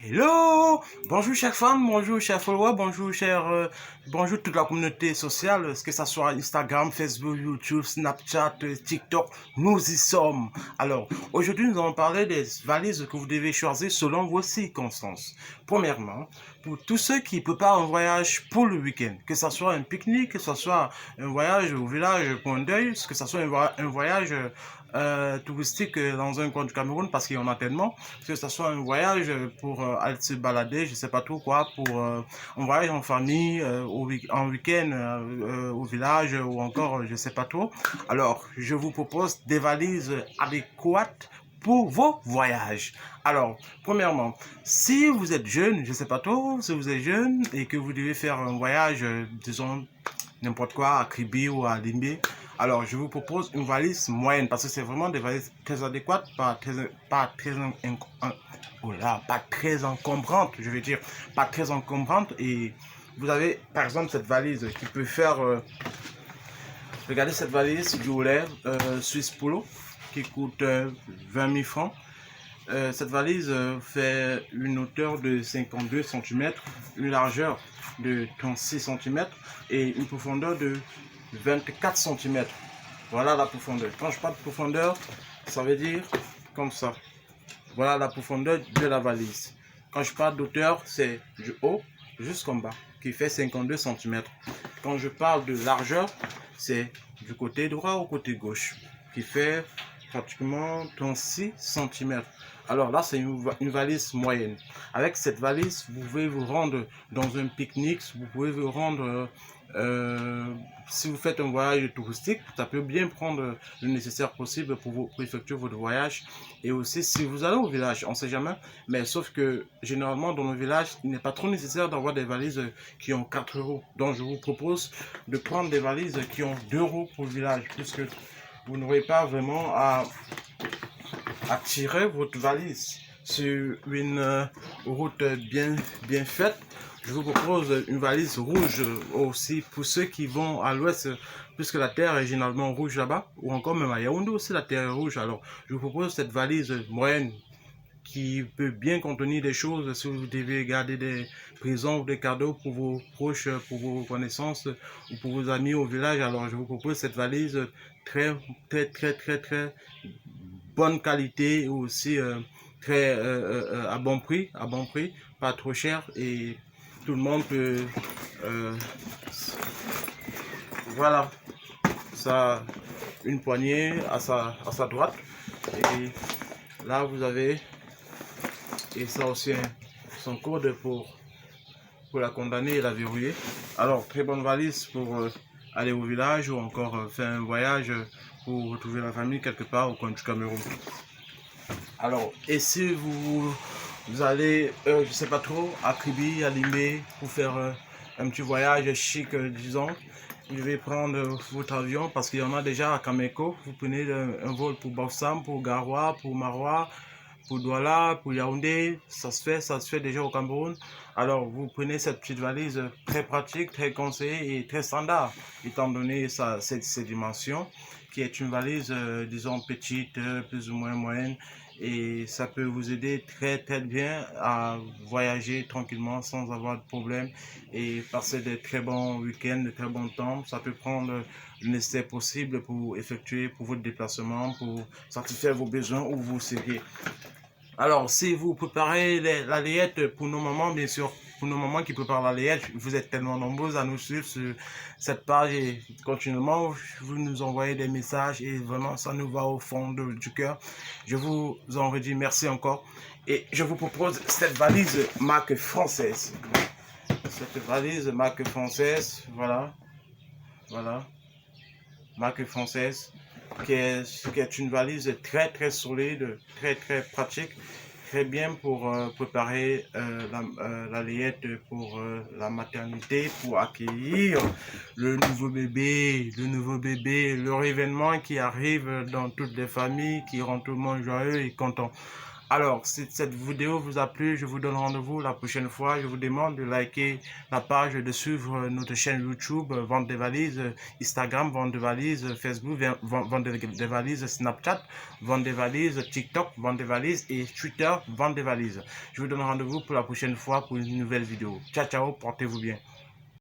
Hello! Bonjour chers fans, bonjour chers followers, bonjour toute la communauté sociale, que ce soit Instagram, Facebook, YouTube, Snapchat, TikTok, nous y sommes. Alors, aujourd'hui nous allons parler des valises que vous devez choisir selon vos circonstances. Premièrement, pour tous ceux qui préparent un voyage pour le week-end, que ce soit un pique-nique, que ce soit un voyage au village pour un deuil, que ce soit un voyage touristique dans un coin du Cameroun, parce qu'il y en a tellement, que ce soit un voyage pour aller se balader, je sais pas trop quoi, pour un voyage en famille, en week-end au village ou encore je sais pas trop. Alors, je vous propose des valises adéquates pour vos voyages. Alors, premièrement, si vous êtes jeune, je sais pas trop, si vous êtes jeune et que vous devez faire un voyage, disons, n'importe quoi, à Kribi ou à Limbe. Alors, je vous propose une valise moyenne parce que c'est vraiment des valises très adéquates, pas très encombrantes, je veux dire, pas très encombrantes. Et vous avez, par exemple, cette valise qui peut faire, regardez cette valise du Olay Swiss Polo qui coûte 20 000 francs. Cette valise fait une hauteur de 52 cm, une largeur de 36 cm et une profondeur de 24 cm. Voilà la profondeur. Quand je parle de profondeur, ça veut dire comme ça. Voilà la profondeur de la valise. Quand je parle d'auteur, c'est du haut jusqu'en bas, qui fait 52 cm. Quand je parle de largeur, c'est du côté droit au côté gauche, qui fait pratiquement 36 cm. Alors là, c'est une valise moyenne. Avec cette valise, vous pouvez vous rendre dans un pique-nique, vous pouvez vous rendre, si vous faites un voyage touristique, ça peut bien prendre le nécessaire possible pour effectuer votre voyage. Et aussi, si vous allez au village, on ne sait jamais, mais sauf que généralement, dans le village, il n'est pas trop nécessaire d'avoir des valises qui ont 4 euros. Donc, je vous propose de prendre des valises qui ont 2 euros pour le village, puisque vous n'aurez pas vraiment à tirer votre valise sur une route bien faite. Je vous propose une valise rouge aussi pour ceux qui vont à l'ouest, puisque la terre est généralement rouge là-bas, ou encore même à Yaoundé aussi la terre est rouge. Alors, je vous propose cette valise moyenne qui peut bien contenir des choses si vous devez garder des présents ou des cadeaux pour vos proches, pour vos connaissances ou pour vos amis au village. Alors, je vous propose cette valise très bonne qualité et aussi très à bon prix, pas trop cher et tout le monde peut voilà ça une poignée à sa droite et là vous avez et ça aussi son code pour la condamner et la verrouiller. Alors très bonne valise pour aller au village ou encore faire un voyage pour retrouver la famille quelque part au coin du Cameroun. Alors, et si vous allez, je sais pas trop, à Kribi, à Limé, pour faire un petit voyage chic, disons, vous devez prendre votre avion parce qu'il y en a déjà à Kameko. Vous prenez un vol pour Bafoussam, pour Garoua, pour Maroua, pour Douala, pour Yaoundé. Ça se fait déjà au Cameroun. Alors, vous prenez cette petite valise très pratique, très conseillée et très standard, étant donné ses dimensions, qui est une valise, disons, petite, plus ou moins moyenne. Et ça peut vous aider très bien à voyager tranquillement sans avoir de problème et passer de très bons week-ends, de très bons temps. Ça peut prendre le nécessaire possible pour effectuer pour votre déplacement, pour satisfaire vos besoins où vous serez. Alors, si vous préparez la layette pour nos mamans, bien sûr, pour nos mamans qui préparent la layette, vous êtes tellement nombreux à nous suivre sur cette page et continuellement, vous nous envoyez des messages et vraiment, ça nous va au fond du cœur. Je vous en redis merci encore et je vous propose cette valise marque française. Cette valise marque française, voilà, marque française, qui est une valise très solide, très pratique, très bien pour préparer la layette pour la maternité, pour accueillir le nouveau bébé, leur événement qui arrive dans toutes les familles, qui rend tout le monde joyeux et content. Alors, si cette vidéo vous a plu, je vous donne rendez-vous la prochaine fois. Je vous demande de liker la page, de suivre notre chaîne YouTube, Vente des valises, Instagram, Vente des valises, Facebook, Vente des valises, Snapchat, Vente des valises, TikTok, Vente des valises et Twitter, Vente des valises. Je vous donne rendez-vous pour la prochaine fois pour une nouvelle vidéo. Ciao, ciao, portez-vous bien.